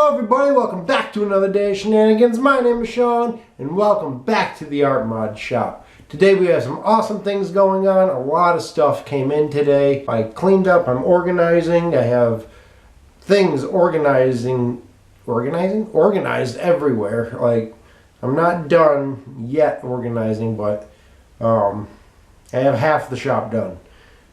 Hello everybody, welcome back to another day of shenanigans. My name is Sean, and welcome back to the Art Mod Shop. Today we have some awesome things going on. A lot of stuff came in today. I cleaned up, I'm organizing. I have things organized everywhere. Like, I'm not done yet organizing, but I have half the shop done.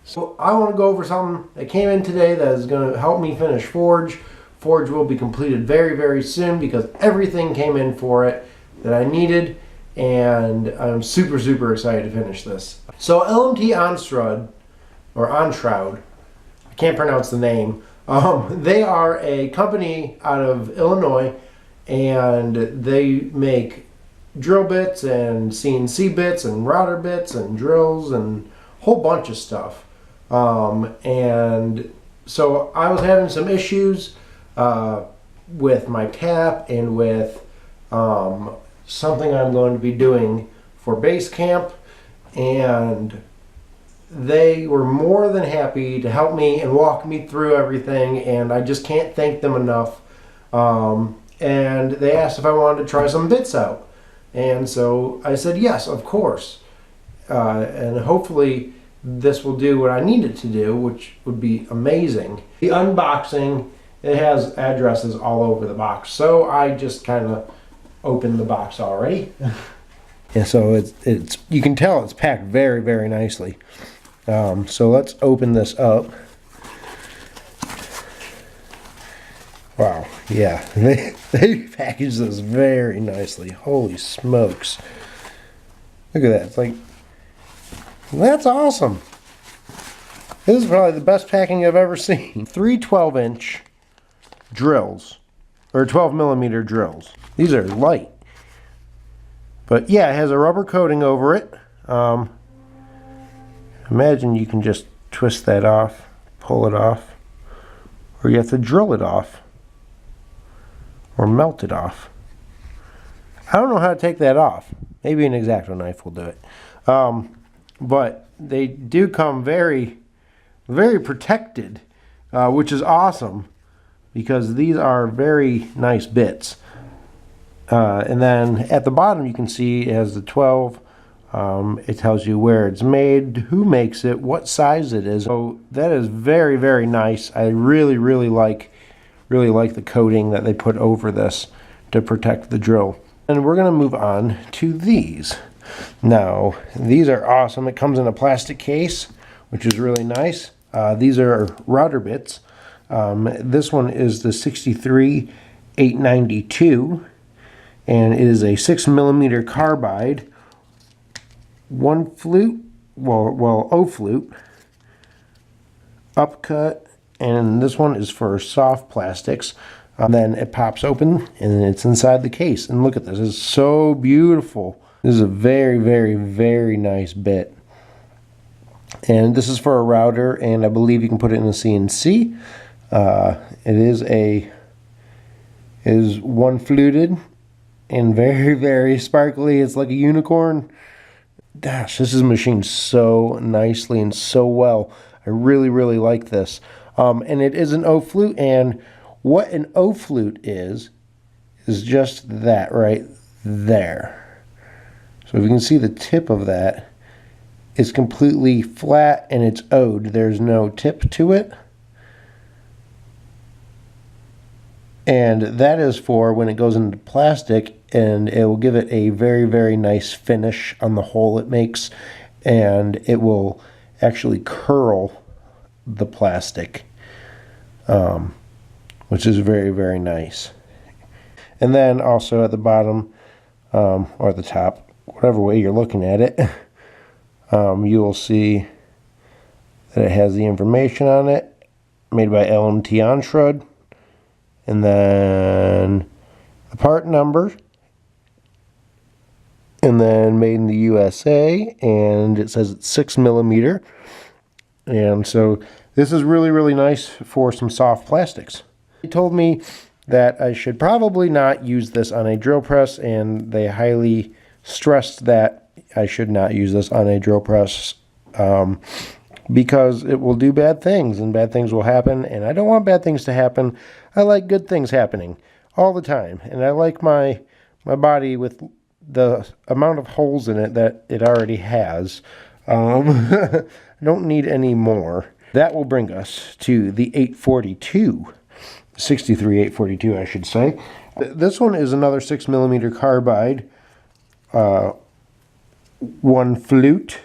So I want to go over something that came in today that is going to help me finish Forge. Forge will be completed very, very soon because everything came in for it that I needed, and I'm super, super excited to finish this. So LMTOnsrud, or Onshroud, I can't pronounce the name. They are a company out of Illinois, and they make drill bits and CNC bits and router bits and drills and a whole bunch of stuff. And so I was having some issues with my tap and with something I'm going to be doing for base camp, and they were more than happy to help me and walk me through everything, and I just can't thank them enough. And they asked if I wanted to try some bits out, and so I said yes, of course, and hopefully this will do what I need it to do, which would be amazing. The unboxing, it has addresses all over the box, so I just kind of opened the box already. Yeah, so it's you can tell it's packed very, very nicely. So let's open this up. Wow, yeah, they packaged this very nicely. Holy smokes! Look at that. It's like, that's awesome. This is probably the best packing I've ever seen. 3 12-inch drills, or 12mm drills. These are light, but yeah, it has a rubber coating over it. Imagine you can just twist that off, pull it off, or you have to drill it off or melt it off. I don't know how to take that off. Maybe an X-Acto knife will do it. But they do come very, very protected, which is awesome, because these are very nice bits. And then at the bottom you can see it has the 12. It tells you where it's made, who makes it, what size it is. So that is very, very nice. I really, really like the coating that they put over this to protect the drill. And we're going to move on to these. Now, these are awesome. It comes in a plastic case, which is really nice. These are router bits. This one is the 63892, and it is a 6mm carbide, one flute, O flute, upcut, and this one is for soft plastics. Then it pops open and it's inside the case. And look at this, it's so beautiful. This is a very, very, very nice bit. And this is for a router, and I believe you can put it in a CNC. It is one fluted and very, very sparkly. It's like a unicorn. Gosh, this is machined so nicely and so well. I really, really like this. And it is an O flute, and what an O flute is just that right there. So if you can see the tip of that, it's completely flat and it's O'd. There's no tip to it. And that is for when it goes into plastic, and it will give it a very, very nice finish on the hole it makes, and it will actually curl the plastic, which is very, very nice. And then also at the bottom, or the top, whatever way you're looking at it, you will see that it has the information on it, made by LMTOnsrud, and then the part number, and then made in the USA, and it says it's 6mm. And so this is really, really nice for some soft plastics. They told me that I should probably not use this on a drill press, and they highly stressed that I should not use this on a drill press because it will do bad things, and bad things will happen, and I don't want bad things to happen. I like good things happening. all the time. And I like my body with the amount of holes in it that it already has. I don't need any more. That will bring us to the 842. 63 842, I should say. This one is another 6mm carbide, one flute,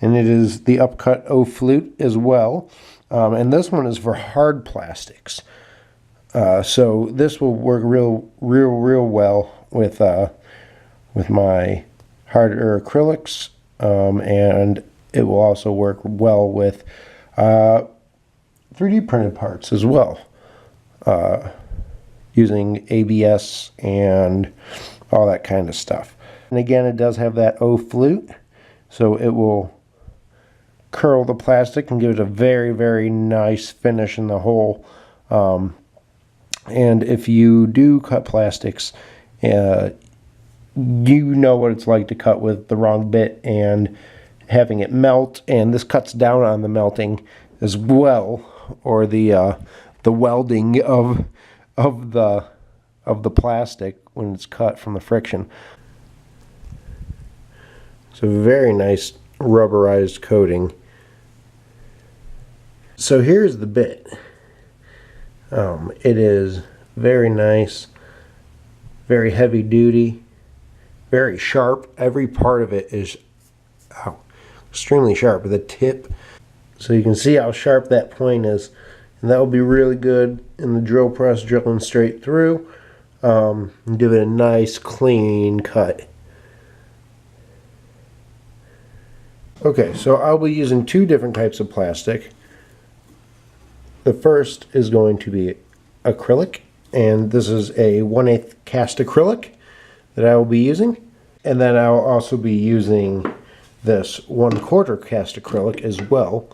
and it is the upcut O flute as well. And this one is for hard plastics. So this will work real well with my harder acrylics, and it will also work well with 3D printed parts as well, using ABS and all that kind of stuff. And again, it does have that O flute, so it will curl the plastic and give it a very nice finish in the hole. And if you do cut plastics, you know what it's like to cut with the wrong bit and having it melt, and this cuts down on the melting as well, or the welding of the plastic when it's cut from the friction. So very nice rubberized coating. So here's the bit. It is very nice, very heavy duty, very sharp. Every part of it is extremely sharp. The tip, so you can see how sharp that point is, and that will be really good in the drill press, drilling straight through. And give it a nice clean cut. Okay, so I'll be using two different types of plastic. The first is going to be acrylic, and this is a 1/8 cast acrylic that I will be using. And then I'll also be using this 1/4 cast acrylic as well.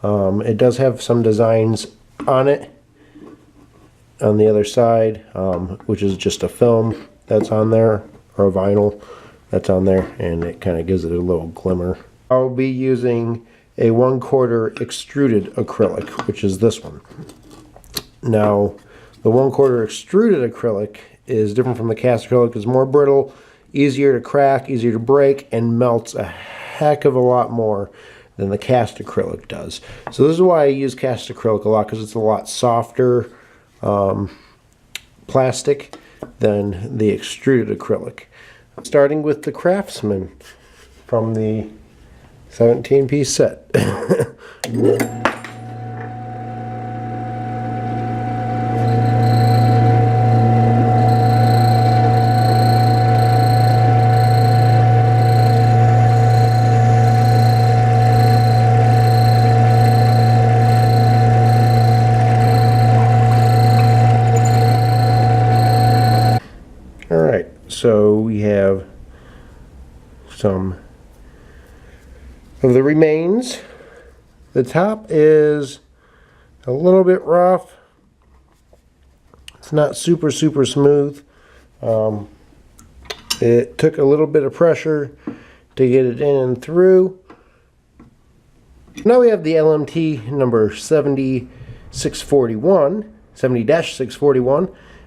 It does have some designs on it on the other side, which is just a film that's on there, or a vinyl that's on there, and it kind of gives it a little glimmer. I'll be using a 1/4 extruded acrylic, which is this one. Now, the 1/4 extruded acrylic is different from the cast acrylic. It's more brittle, easier to crack, easier to break, and melts a heck of a lot more than the cast acrylic does. So this is why I use cast acrylic a lot, because it's a lot softer plastic than the extruded acrylic. Starting with the Craftsman from the 17-piece set. Alright, so we have some of the remains. The top is a little bit rough. It's not super smooth. It took a little bit of pressure to get it in and through. Now we have the LMT number 70-641,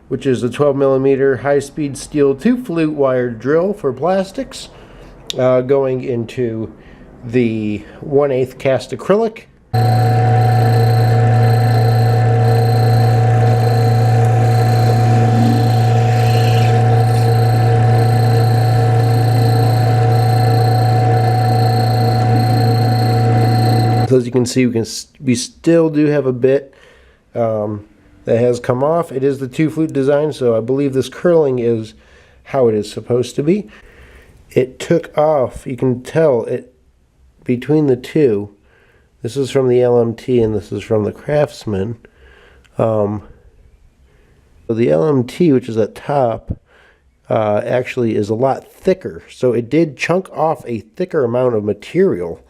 which is a 12mm high-speed steel 2-flute wired drill for plastics, going into the 1/8 cast acrylic. So as you can see, we still do have a bit that has come off. It is the 2-flute design, so I believe this curling is how it is supposed to be. It took off, you can tell it between the two. This is from the LMT and this is from the Craftsman. So the LMT, which is at top, actually is a lot thicker. So it did chunk off a thicker amount of material,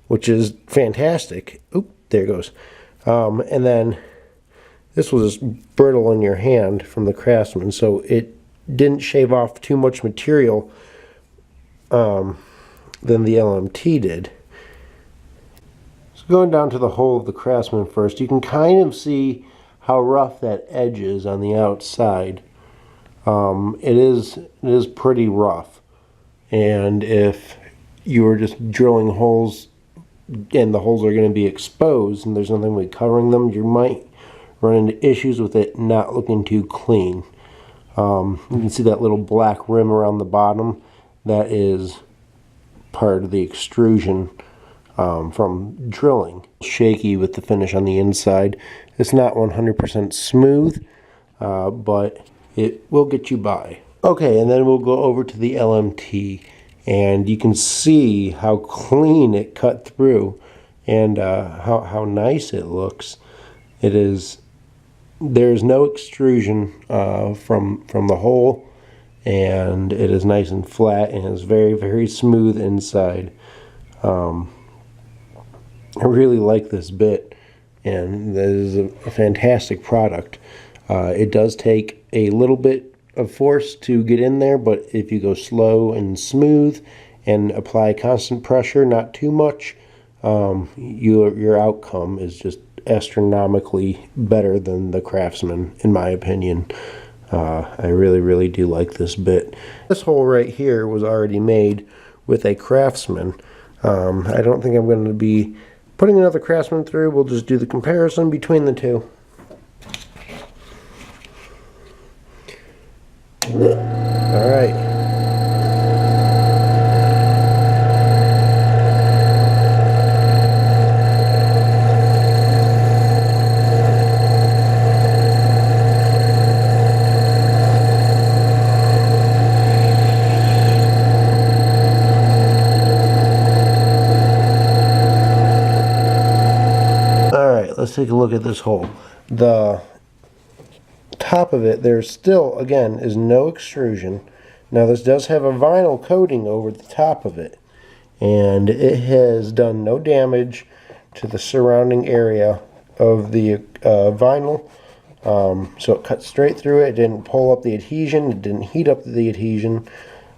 which is fantastic. Oop, there it goes. And then this was just brittle in your hand from the Craftsman, so it didn't shave off too much material than the LMT did. So going down to the hole of the Craftsman first, you can kind of see how rough that edge is on the outside. It is pretty rough, and if you were just drilling holes and the holes are going to be exposed and there's nothing like covering them, you might run into issues with it not looking too clean. You can see that little black rim around the bottom. That is part of the extrusion from drilling. Shaky with the finish on the inside. It's not 100% smooth, but it will get you by. Okay, and then we'll go over to the LMT, and you can see how clean it cut through and how nice it looks. It is. There's no extrusion from the hole, and it is nice and flat, and it's very, very smooth inside. I really like this bit, and this is a fantastic product. It does take a little bit of force to get in there, but if you go slow and smooth and apply constant pressure, not too much, your outcome is just astronomically better than the Craftsman, in my opinion. I really, really do like this bit. This hole right here was already made with a Craftsman. I don't think I'm going to be putting another Craftsman through. We'll just do the comparison between the two. All right. Let's take a look at this hole. The top of it, there still, again, is no extrusion. Now this does have a vinyl coating over the top of it, and it has done no damage to the surrounding area of the vinyl. So it cut straight through it. It didn't pull up the adhesion. It didn't heat up the adhesion.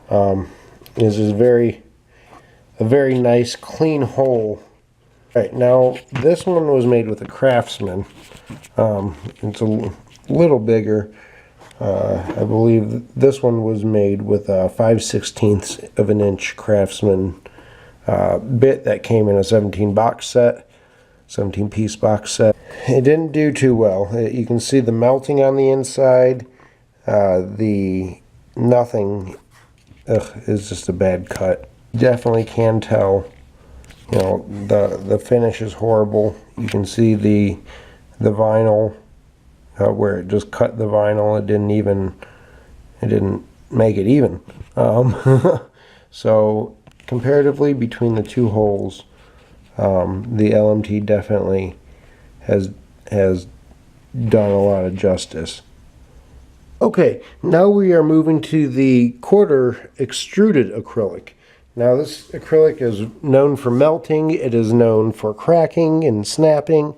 This is a very nice, clean hole. Alright, now this one was made with a Craftsman. It's a little bigger. I believe this one was made with a 5/16 of an inch Craftsman bit that came in a 17 piece box set. It didn't do too well. You can see the melting on the inside. The nothing is just a bad cut. Definitely can tell. You know, the finish is horrible. You can see the vinyl where it just cut the vinyl. It didn't make it even. So comparatively between the two holes, the LMT definitely has done a lot of justice. Okay, now we are moving to the quarter extruded acrylic. Now this acrylic is known for melting, it is known for cracking and snapping,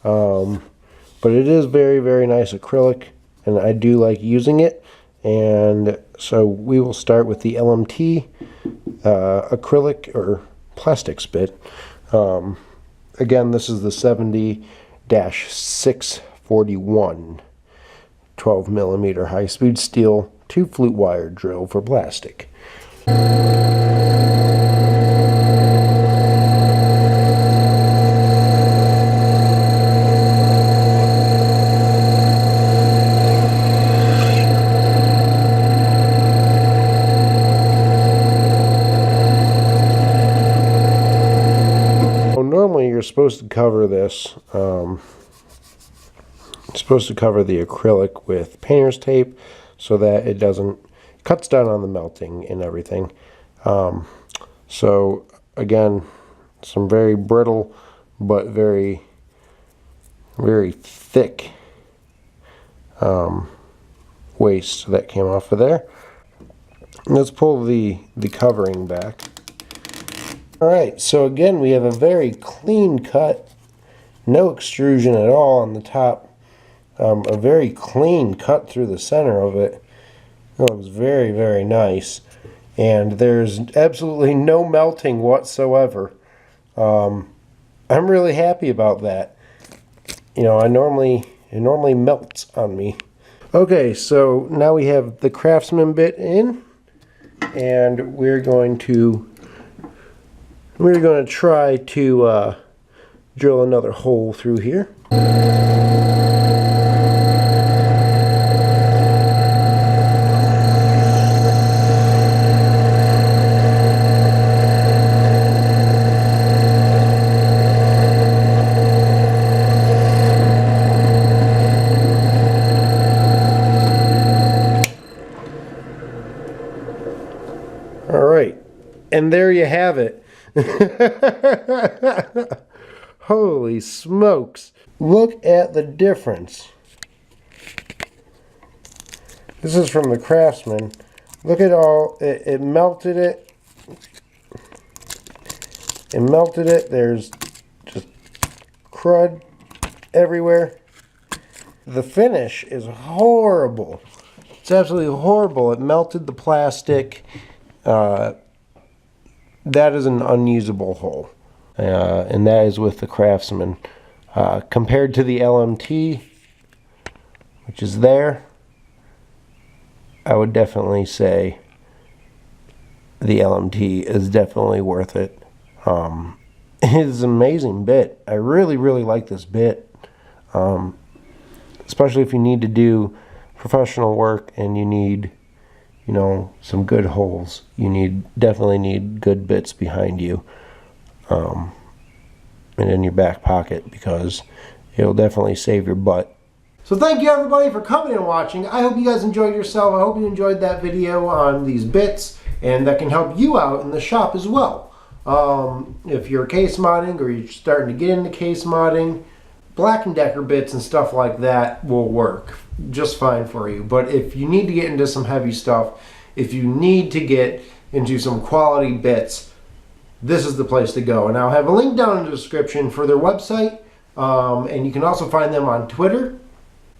but it is very, very nice acrylic, and I do like using it. And so we will start with the LMT acrylic or plastic spit. Again, this is the 70-641 12mm high-speed steel 2-flute wire drill for plastic. Normally you're supposed to cover this, supposed to cover the acrylic with painter's tape so that it cuts down on the melting and everything. So again, some very brittle but very, very thick waste that came off of there. Let's pull the covering back. Alright, so again we have a very clean cut, no extrusion at all on the top, a very clean cut through the center of it. It looks very, very nice, and there's absolutely no melting whatsoever. I'm really happy about that. You know, I normally It normally melts on me. Okay, so now we have the Craftsman bit in, and we're going to try to drill another hole through here. All right, and there you have it. Holy smokes. Look at the difference. This is from the Craftsman. Look at all, it melted it. It melted it. There's just crud everywhere. The finish is horrible. It's absolutely horrible. It melted the plastic. That is an unusable hole. And that is with the Craftsman. Compared to the LMT, which is there, I would definitely say the LMT is definitely worth it. It is an amazing bit. I really, really like this bit. Especially if you need to do professional work and you need, you know, some good holes. You definitely need good bits behind you. And in your back pocket, because it'll definitely save your butt. So thank you everybody for coming and watching. I hope you guys enjoyed yourself. I hope you enjoyed that video on these bits, and that can help you out in the shop as well. If you're case modding or you're starting to get into case modding, Black & Decker bits and stuff like that will work just fine for you. But if you need to get into some heavy stuff, if you need to get into some quality bits, this is the place to go. And I'll have a link down in the description for their website, and you can also find them on Twitter.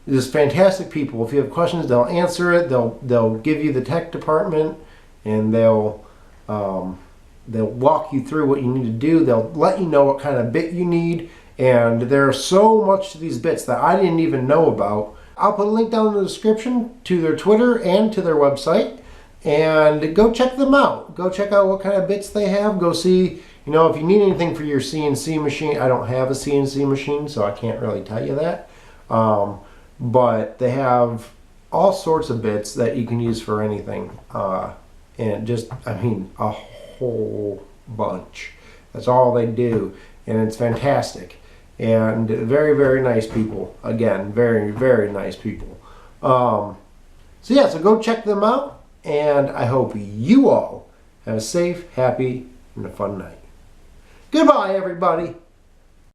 There's fantastic people. If you have questions, they'll answer it. They'll give you the tech department, and they'll walk you through what you need to do. They'll let you know what kind of bit you need, and there's so much to these bits that I didn't even know about. I'll put a link down in the description to their Twitter and to their website. And go check them out. Go check out what kind of bits they have. Go see, you know, if you need anything for your CNC machine. I don't have a CNC machine, so I can't really tell you that. But they have all sorts of bits that you can use for anything. And just, I mean, a whole bunch. That's all they do. And it's fantastic. And very, very nice people. Again, very, very nice people. So yeah, so go check them out. And I hope you all have a safe, happy, and a fun night. Goodbye, everybody.